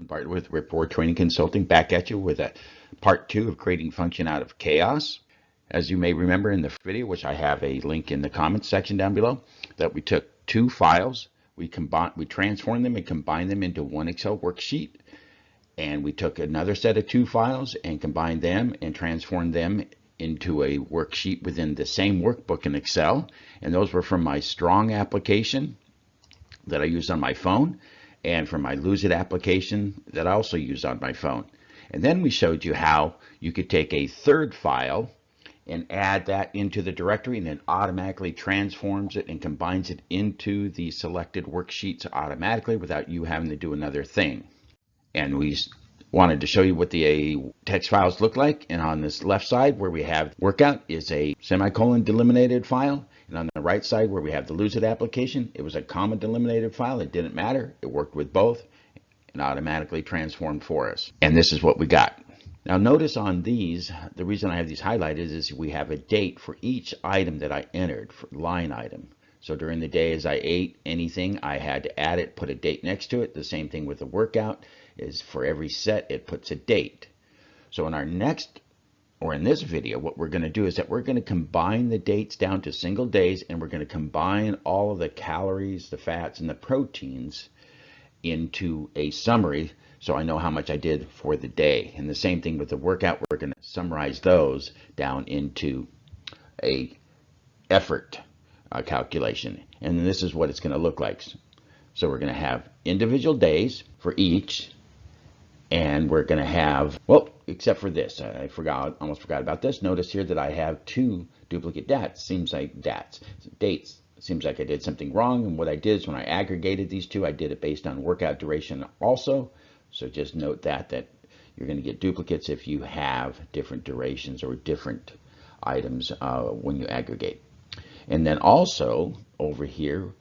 Bart with Rapport Training Consulting, back at you with a part 2 of creating function out of chaos. As you may remember in the video, which I have a link in the comments section down below, that we took two files, we transformed them and combined them into one Excel worksheet, and we took another set of two files and combined them and transformed them into a worksheet within the same workbook in Excel. And those were from my Strong application that I used on my phone, and from my Lose It application that I also used on my phone. And then we showed you how you could take a third file and add that into the directory, and it automatically transforms it and combines it into the selected worksheets automatically without you having to do another thing. And we wanted to show you what the text files look like. And on this left side where we have workout is a semicolon delimited file. And on the right side where we have the Lose It application, it was a comma delimited file. It didn't matter. It worked with both and automatically transformed for us. And this is what we got. Now notice on these, the reason I have these highlighted is we have a date for each item that I entered, for line item. So during the day as I ate anything, I had to add it, put a date next to it. The same thing with the workout is for every set, it puts a date. So in our next, or in this video, what we're going to do is that we're going to combine the dates down to single days, and we're going to combine all of the calories, the fats, and the proteins into a summary so I know how much I did for the day. And the same thing with the workout, we're going to summarize those down into a effort calculation. And this is what it's going to look like. So we're going to have individual days for each, and we're going to have, well, except for this, I almost forgot about this. Notice here that I have two duplicate dates. Seems like dates. Seems like I did something wrong, and what I did is when I aggregated these two, I did it based on workout duration also. So just note that you're going to get duplicates if you have different durations or different items when you aggregate. And then also over here,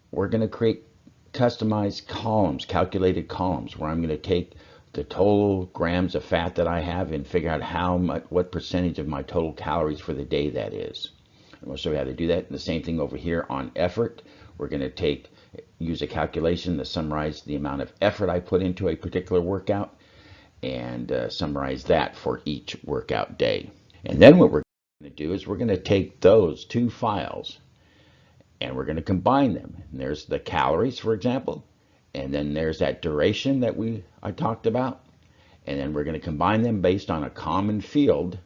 we're going to create customized columns, calculated columns, where I'm going to take the total grams of fat that I have and figure out how much, what percentage of my total calories for the day that is. And we'll show you how to do that. And the same thing over here on effort. We're going to use a calculation to summarize the amount of effort I put into a particular workout and summarize that for each workout day. And then what we're going to do is we're going to take those two files and we're going to combine them. And there's the calories, for example, and then there's that duration that I talked about, and then we're going to combine them based on a common field,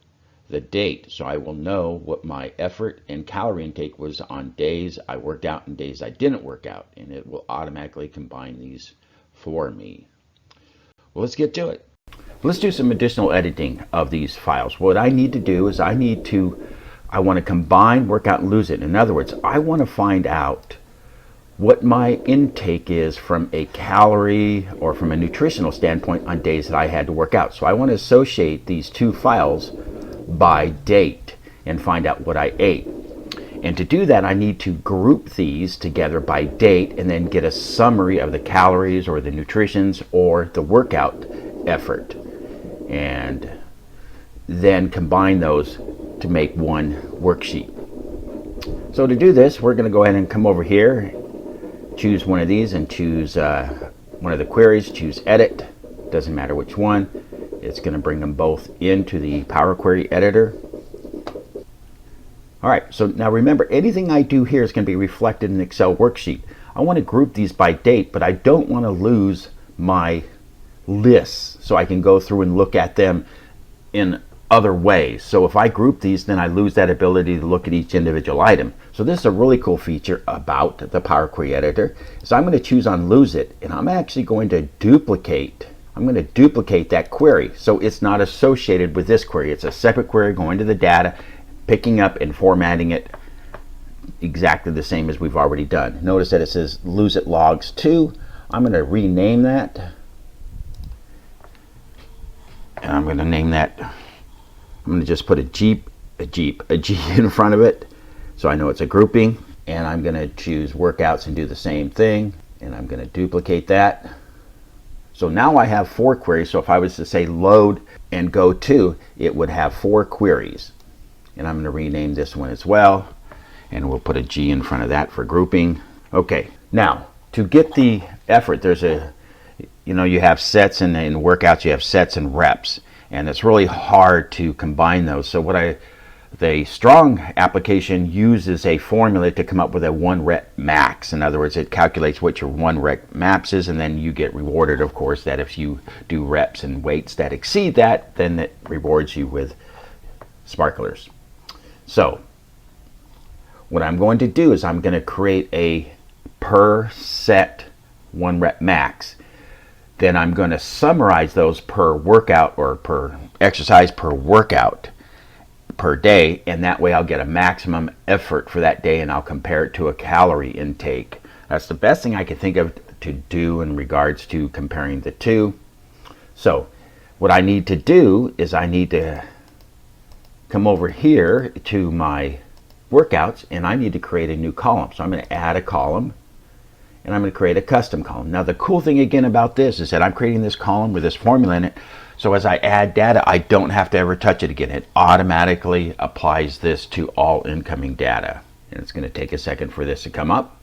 the date, so I will know what my effort and calorie intake was on days I worked out and days I didn't work out, and it will automatically combine these for me. Well, let's get to it. Let's do some additional editing of these files. What I need to do is I want to combine workout and lose it. In other words, I want to find out what my intake is from a calorie or from a nutritional standpoint on days that I had to work out. So I want to associate these two files by date and find out what I ate. And to do that, I need to group these together by date and then get a summary of the calories or the nutritions or the workout effort, and then combine those to make one worksheet. So to do this, we're going to go ahead and come over here, choose one of these and choose one of the queries, choose edit, doesn't matter which one. It's going to bring them both into the Power Query editor. All right, so now remember, anything I do here is going to be reflected in the Excel worksheet. I want to group these by date, but I don't want to lose my lists, so I can go through and look at them in other ways. So if I group these, then I lose that ability to look at each individual item. So this is a really cool feature about the Power Query editor. So I'm going to choose on Lose It, and I'm actually going to duplicate that query so it's not associated with this query. It's a separate query going to the data, picking up and formatting it exactly the same as we've already done. Notice that it says Lose It Logs 2. I'm going to rename that, and I'm going to name that, I'm going to just put a G in front of it so I know it's a grouping. And I'm going to choose workouts and do the same thing, and I'm going to duplicate that. So now I have 4 queries. So if I was to say load and go to, it would have 4 queries. And I'm going to rename this one as well, and we'll put a G in front of that for grouping. Okay, now to get the effort, there's a you know, you have sets, and in workouts you have sets and reps, and it's really hard to combine those. So the strong application uses a formula to come up with a 1 rep max. In other words, it calculates what your 1 rep max is, and then you get rewarded, of course, that if you do reps and weights that exceed that, then it rewards you with sparklers. So what I'm going to do is I'm going to create a per set 1 rep max. Then I'm going to summarize those per workout, or per exercise per workout per day, and that way I'll get a maximum effort for that day, and I'll compare it to a calorie intake. That's the best thing I could think of to do in regards to comparing the two. So what I need to do is I need to come over here to my workouts, and I need to create a new column. So I'm going to add a column, and I'm going to create a custom column. Now the cool thing again about this is that I'm creating this column with this formula in it, so as I add data, I don't have to ever touch it again. It automatically applies this to all incoming data. And it's going to take a second for this to come up.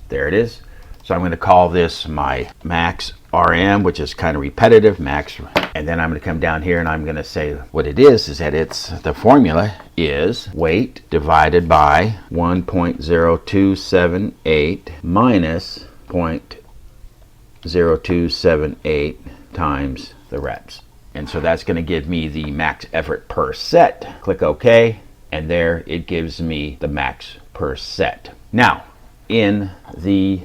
There it is. So I'm going to call this my max RM, which is kind of repetitive, max. And then I'm going to come down here and I'm going to say what it is that the formula is weight divided by 1.0278 minus 0.0278 times the reps. And so that's going to give me the max effort per set. Click OK, and there it gives me the max per set. Now, in the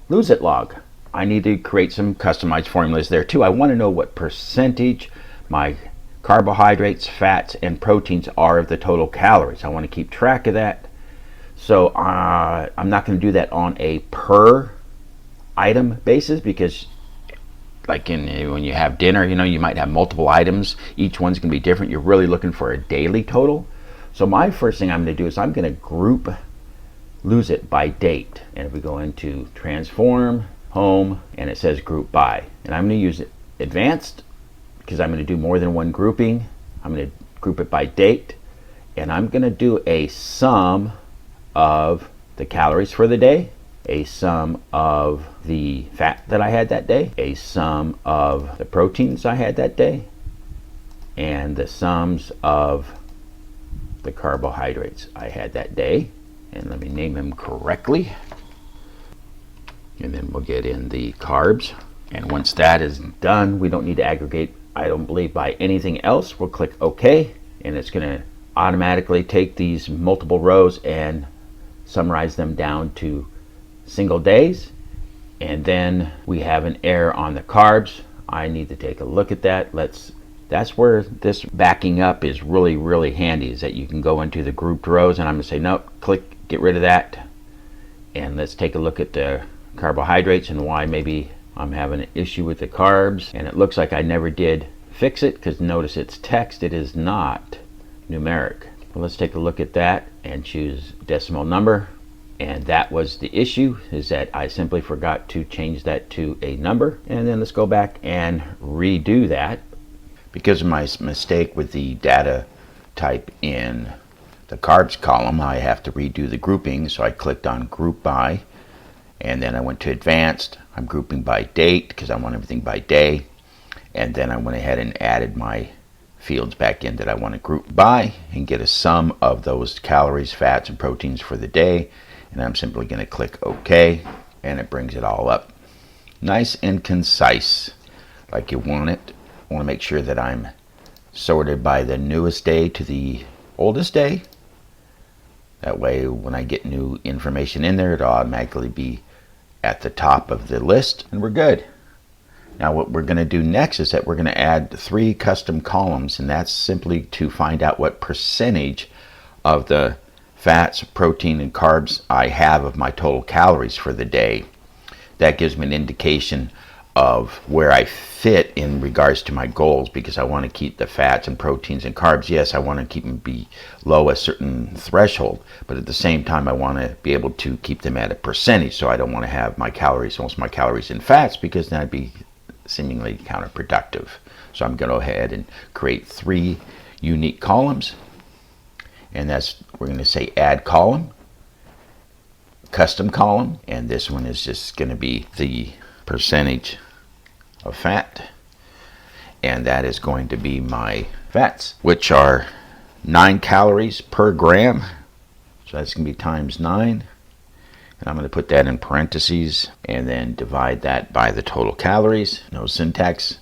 lose it log, I need to create some customized formulas there too. I want to know what percentage my carbohydrates, fats, and proteins are of the total calories. I want to keep track of that. So I'm not going to do that on a per item basis, because like when you have dinner, you know, you might have multiple items. Each one's going to be different. You're really looking for a daily total. So my first thing I'm going to do is I'm going to group lose it by date. And if we go into transform, home, and it says group by, and I'm going to use it advanced because I'm going to do more than one grouping. I'm going to group it by date, and I'm going to do a sum of the calories for the day, a sum of the fat that I had that day, a sum of the proteins I had that day, and the sums of the carbohydrates I had that day. And let me name them correctly. And then we'll get in the carbs. And once that is done, we don't need to aggregate, I don't believe, by anything else. We'll click OK, and it's going to automatically take these multiple rows and summarize them down to single days. And then we have an error on the carbs. I need to take a look at that. That's where this backing up is really, really handy, is that you can go into the grouped rows, and I'm going to say nope, click, get rid of that. And let's take a look at the carbohydrates and why maybe I'm having an issue with the carbs. And it looks like I never did fix it, because notice it's text, it is not numeric. Well, let's take a look at that and choose decimal number. And that was the issue, is that I simply forgot to change that to a number. And then let's go back and redo that. Because of my mistake with the data type in the carbs column, I have to redo the grouping. So I clicked on group by, and then I went to advanced. I'm grouping by date because I want everything by day. And then I went ahead and added my fields back in that I want to group by and get a sum of those calories, fats, and proteins for the day. And I'm simply going to click OK, and it brings it all up nice and concise like you want it. I want to make sure that I'm sorted by the newest day to the oldest day. That way when I get new information in there, it'll automatically be at the top of the list, and we're good. Now what we're going to do next is that we're going to add 3 custom columns, and that's simply to find out what percentage of the fats, protein, and carbs I have of my total calories for the day. That gives me an indication of where I fit in regards to my goals, because I want to keep the fats and proteins and carbs. Yes, I want to keep them below a certain threshold, but at the same time I want to be able to keep them at a percentage. So I don't want to have my calories, most of my calories in fats, because then I'd be seemingly counterproductive. So I'm going to go ahead and create 3 unique columns, and that's, we're going to say add column, custom column, and this one is just going to be the percentage of fat, and that is going to be my fats, which are 9 calories per gram. So that's going to be times 9. And I'm going to put that in parentheses and then divide that by the total calories. No syntax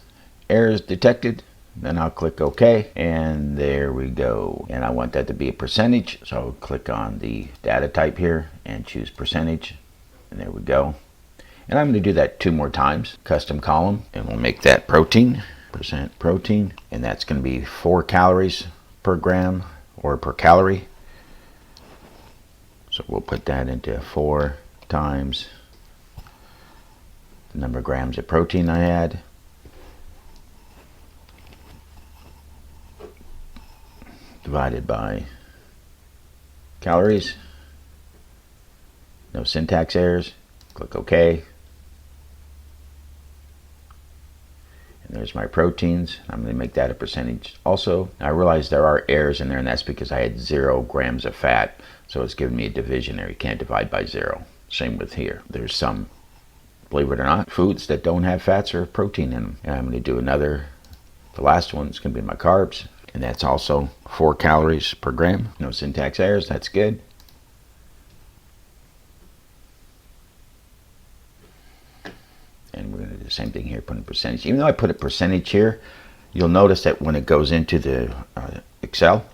errors detected. Then I'll click OK, and there we go. And I want that to be a percentage, so I'll click on the data type here and choose percentage, and there we go. And I'm going to do that 2 more times. Custom column, and we'll make that protein, percent protein, and that's going to be 4 calories per gram or per calorie. So we'll put that into 4 times the number of grams of protein I had. Divided by calories. No syntax errors. Click OK. And there's my proteins. I'm going to make that a percentage also. Now, I realize there are errors in there, and that's because I had 0 grams of fat. So it's giving me a division there. You can't divide by 0. Same with here. There's some, believe it or not, foods that don't have fats or protein in them. And I'm going to do another. The last one is going to be my carbs. And that's also 4 calories per gram. No syntax errors. That's good. And we're going to do the same thing here, put in percentage. Even though I put a percentage here, you'll notice that when it goes into the Excel,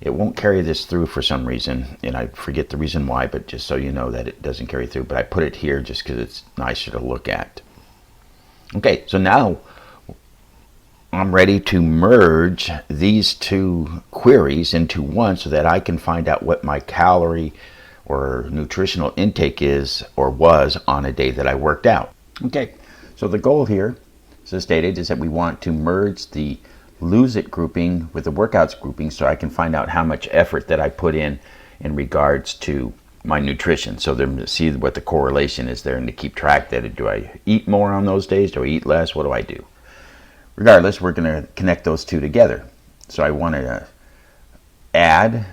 it won't carry this through for some reason. And I forget the reason why, but just so you know that it doesn't carry through. But I put it here just because it's nicer to look at. Okay, so now I'm ready to merge these 2 queries into one so that I can find out what my calorie or nutritional intake is or was on a day that I worked out. Okay, so the goal here, as stated, is that we want to merge the lose it grouping with the workouts grouping so I can find out how much effort that I put in regards to my nutrition. So to see what the correlation is there and to keep track that do I eat more on those days? Do I eat less? What do I do? Regardless, we're going to connect those 2 together. So I want to add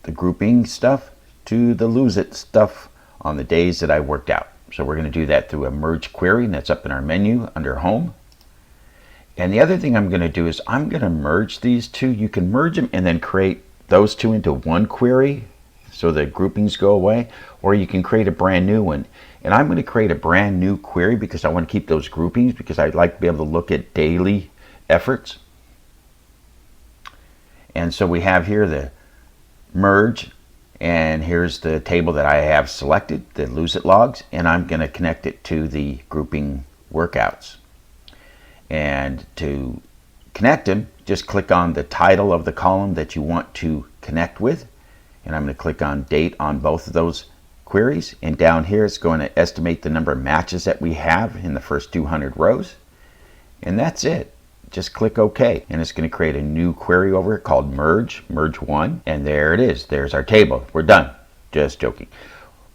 the grouping stuff to the lose it stuff on the days that I worked out. So we're going to do that through a merge query, and that's up in our menu under home. And the other thing I'm going to do is I'm going to merge these 2. You can merge them and then create those 2 into one query so the groupings go away, or you can create a brand new one. And I'm going to create a brand new query because I want to keep those groupings because I'd like to be able to look at daily efforts. And so we have here the merge, and here's the table that I have selected, the lose it logs, and I'm going to connect it to the grouping workouts. And to connect them, just click on the title of the column that you want to connect with, and I'm going to click on date on both of those queries, and down here it's going to estimate the number of matches that we have in the first 200 rows, and that's it. Just click OK, and it's going to create a new query over it called merge 1, and there it is. There's our table. We're done. Just joking.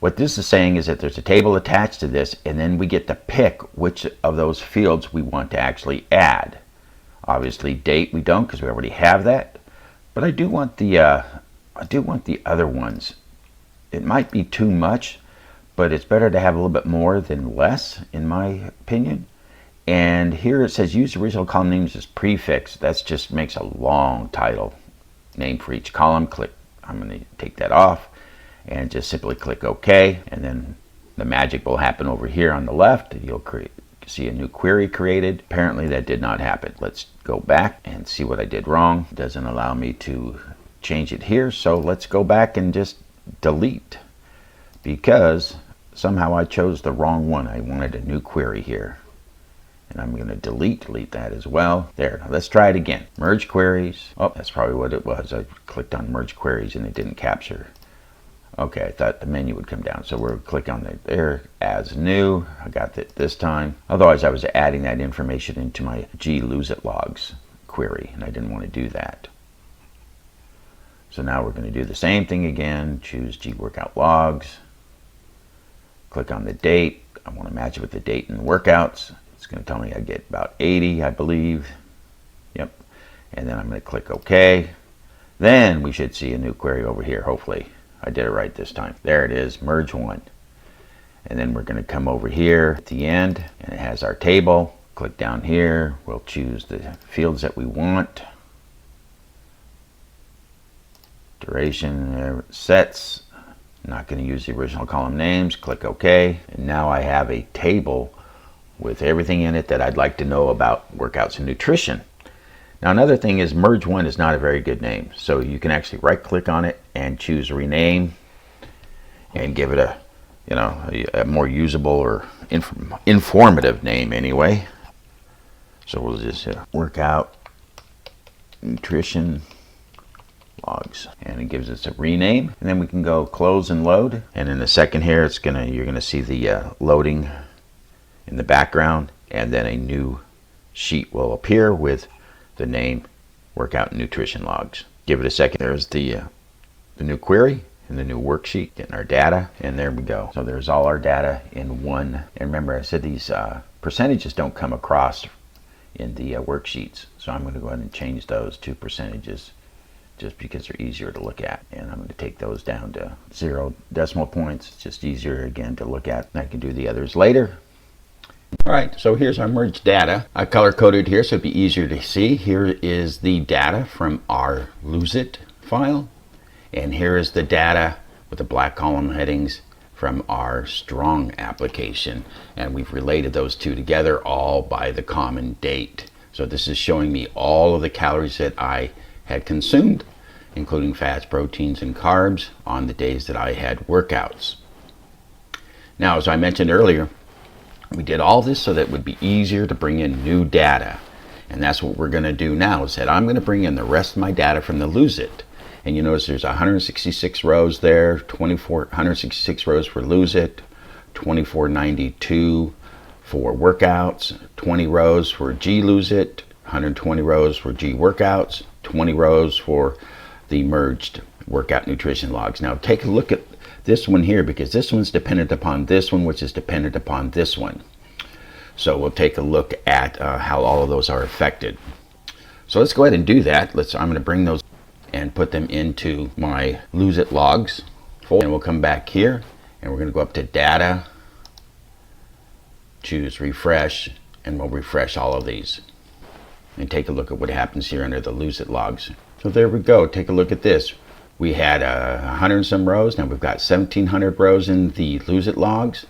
What this is saying is that there's a table attached to this, and then we get to pick which of those fields we want to actually add. Obviously date we don't because we already have that, but I do want the other ones. It might be too much, but it's better to have a little bit more than less, in my opinion. And here it says use original column names as prefix. That just makes a long title name for each column. I'm going to take that off and just simply click OK, and then the magic will happen over here on the left. You'll see a new query created. Apparently that did not happen. Let's go back and see what I did wrong. It doesn't allow me to change it here, so let's go back and just delete, because somehow I chose the wrong one. I wanted a new query here, and I'm going to delete that as well. There, now let's try it again. Merge queries. Oh, that's probably what it was. I clicked on merge queries and it didn't capture. Okay, I thought the menu would come down, so we'll click on it there, as new. I got it this time. Otherwise I was adding that information into my G lose it logs query, and I didn't want to do that. So now we're going to do the same thing again. Choose G workout logs. Click on the date. I want to match it with the date in the workouts. It's going to tell me I get about 80, I believe. Yep. And then I'm going to click OK. Then we should see a new query over here, hopefully. I did it right this time. There it is, merge 1. And then we're going to come over here at the end, and it has our table. Click down here, we'll choose the fields that we want. Duration, sets. I'm not going to use the original column names. Click OK. And now I have a table with everything in it that I'd like to know about workouts and nutrition. Now another thing is merge one is not a very good name. So you can actually right click on it and choose rename and give it a more usable or informative name anyway. So we'll just workout nutrition logs, and it gives us a rename, and then we can go close and load. And in a second here, you're gonna see the loading in the background, and then a new sheet will appear with the name workout and nutrition logs. Give it a second. There's the new query and the new worksheet, getting our data, and there we go. So there's all our data in one. And remember, I said these percentages don't come across in the worksheets, so I'm going to go ahead and change those to percentages just because they're easier to look at. And I'm going to take those down to 0 decimal points. It's just easier again to look at. I can do the others later. All right, so here's our merged data. I color coded here so it'd be easier to see. Here is the data from our Lose It file, and here is the data with the black column headings from our Strong application, and we've related those two together all by the common date. So this is showing me all of the calories that I had consumed, including fats, proteins, and carbs on the days that I had workouts. Now, as I mentioned earlier, we did all this so that it would be easier to bring in new data, and that's what we're going to do now. Is that I'm going to bring in the rest of my data from the Lose It, and you notice there's 166 rows there, 166 rows for Lose It, 2492 for workouts, 20 rows for G Lose It, 120 rows for G workouts, 20 rows for the merged workout nutrition logs. Now take a look at this one here, because this one's dependent upon this one, which is dependent upon this one. So we'll take a look at how all of those are affected. So let's go ahead and do that. I'm going to bring those and put them into my Lose It logs folder, and we'll come back here and we're going to go up to data, choose refresh, and we'll refresh all of these and take a look at what happens here under the Lose It logs. So there we go. Take a look at this. We had 100 and some rows. Now we've got 1,700 rows in the Lose It logs,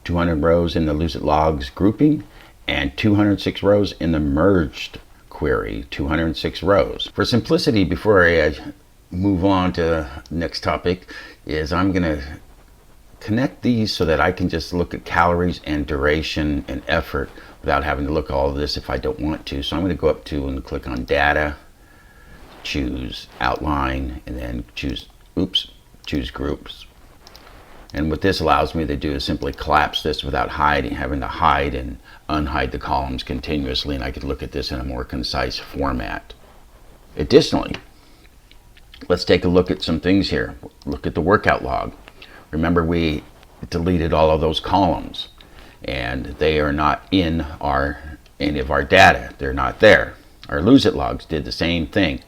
200 rows in the Lose It logs grouping, and 206 rows in the merged query, 206 rows. For simplicity, before I move on to the next topic, is I'm going to connect these so that I can just look at calories and duration and effort without having to look at all of this if I don't want to. So I'm going to go up to and click on data, choose outline, and then choose groups. And what this allows me to do is simply collapse this without having to hide and unhide the columns continuously, and I could look at this in a more concise format. Additionally, let's take a look at some things here. Look at the workout log. Remember, we deleted all of those columns, and they are not in any of our data. They're not there. Our Lose It logs did the same thing.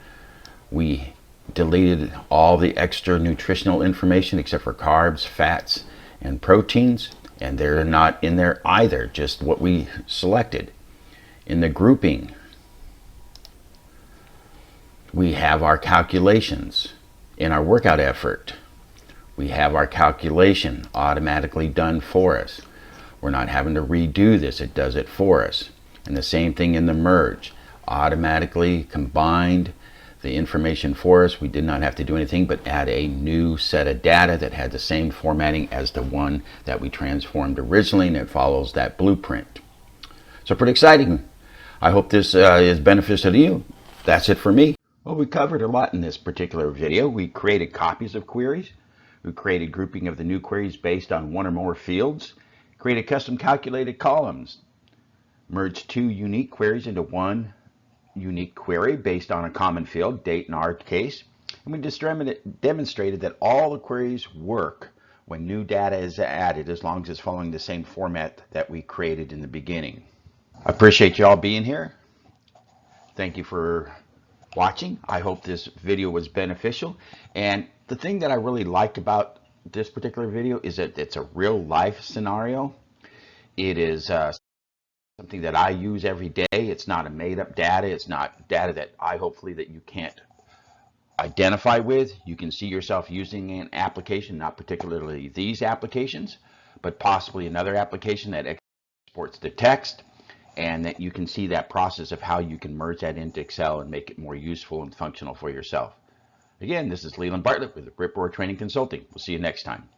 We deleted all the extra nutritional information except for carbs, fats, and proteins, and they're not in there either, just what we selected. In the grouping, we have our calculations. In our workout effort, we have our calculation automatically done for us. We're not having to redo this, it does it for us. And the same thing in the merge, automatically combined the information for us. We did not have to do anything but add a new set of data that had the same formatting as the one that we transformed originally, and it follows that blueprint. So pretty exciting. I hope this is beneficial to you. That's it for me. Well, we covered a lot in this particular video. We created copies of queries. We created grouping of the new queries based on one or more fields. Created custom calculated columns. Merged 2 unique queries into one unique query based on a common field, date in our case. And we demonstrated that all the queries work when new data is added, as long as it's following the same format that we created in the beginning. I appreciate you all being here. Thank you for watching. I hope this video was beneficial. And the thing that I really liked about this particular video is that it's a real life scenario. It is something that I use every day. It's not a made up data. It's not data that hopefully that you can't identify with. You can see yourself using an application, not particularly these applications, but possibly another application that exports the text, and that you can see that process of how you can merge that into Excel and make it more useful and functional for yourself. Again, this is Leland Bartlett with Ripboard Training Consulting. We'll see you next time.